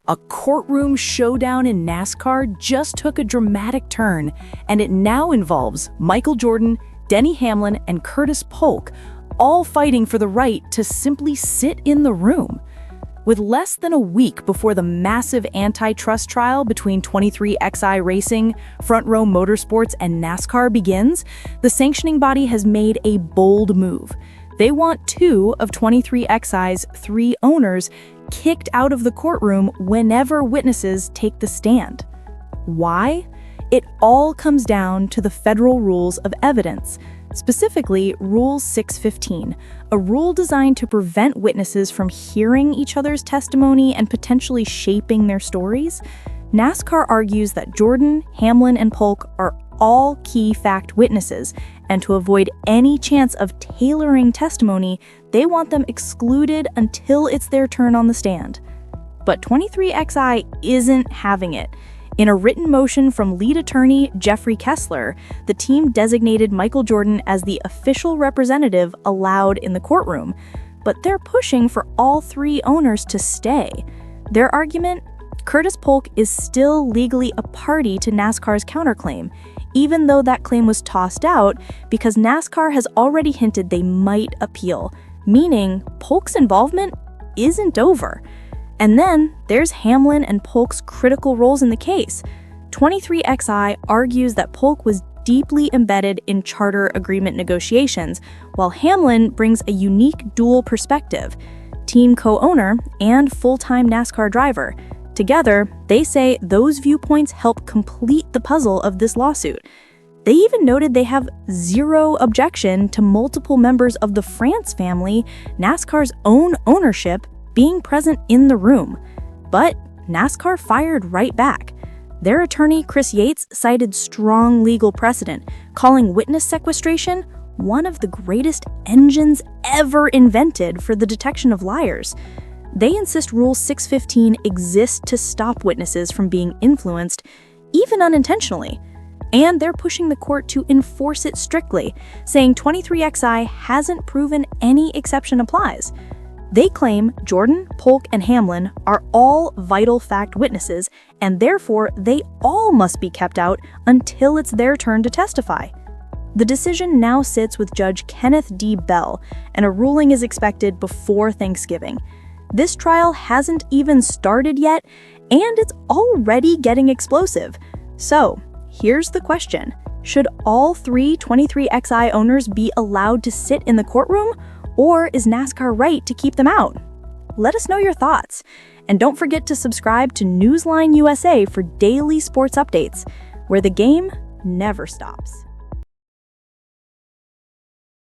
A courtroom showdown in NASCAR just took a dramatic turn, and it now involves Michael Jordan, Denny Hamlin, and Curtis Polk, all fighting for the right to simply sit in the room. With less than a week before the massive antitrust trial between 23XI Racing, Front Row Motorsports, and NASCAR begins, the sanctioning body has made a bold move. They want 2 of 23XI's 3 owners kicked out of the courtroom whenever witnesses take the stand. Why? It all comes down to the federal rules of evidence, specifically Rule 615, a rule designed to prevent witnesses from hearing each other's testimony and potentially shaping their stories. NASCAR argues that Jordan, Hamlin, and Polk are all key fact witnesses, and to avoid any chance of tailoring testimony, they want them excluded until it's their turn on the stand. But 23XI isn't having it. In a written motion from lead attorney Jeffrey Kessler, the team designated Michael Jordan as the official representative allowed in the courtroom, but they're pushing for all 3 owners to stay. Their argument? Curtis Polk is still legally a party to NASCAR's counterclaim, even though that claim was tossed out because NASCAR has already hinted they might appeal, meaning Polk's involvement isn't over. And then there's Hamlin and Polk's critical roles in the case. 23XI argues that Polk was deeply embedded in charter agreement negotiations, while Hamlin brings a unique dual perspective, team co-owner and full-time NASCAR driver. Together, they say those viewpoints help complete the puzzle of this lawsuit. They even noted they have zero objection to multiple members of the France family, NASCAR's own ownership, being present in the room. But NASCAR fired right back. Their attorney, Chris Yates, cited strong legal precedent, calling witness sequestration one of the greatest engines ever invented for the detection of liars. They insist Rule 615 exists to stop witnesses from being influenced, even unintentionally. And they're pushing the court to enforce it strictly, saying 23XI hasn't proven any exception applies. They claim Jordan, Polk, and Hamlin are all vital fact witnesses, and therefore they all must be kept out until it's their turn to testify. The decision now sits with Judge Kenneth D. and a ruling is expected before Thanksgiving. This trial hasn't even started yet, and it's already getting explosive. So, here's the question. Should all 3 23XI owners be allowed to sit in the courtroom, or is NASCAR right to keep them out? Let us know your thoughts. And don't forget to subscribe to NewsLine USA for daily sports updates, where the game never stops.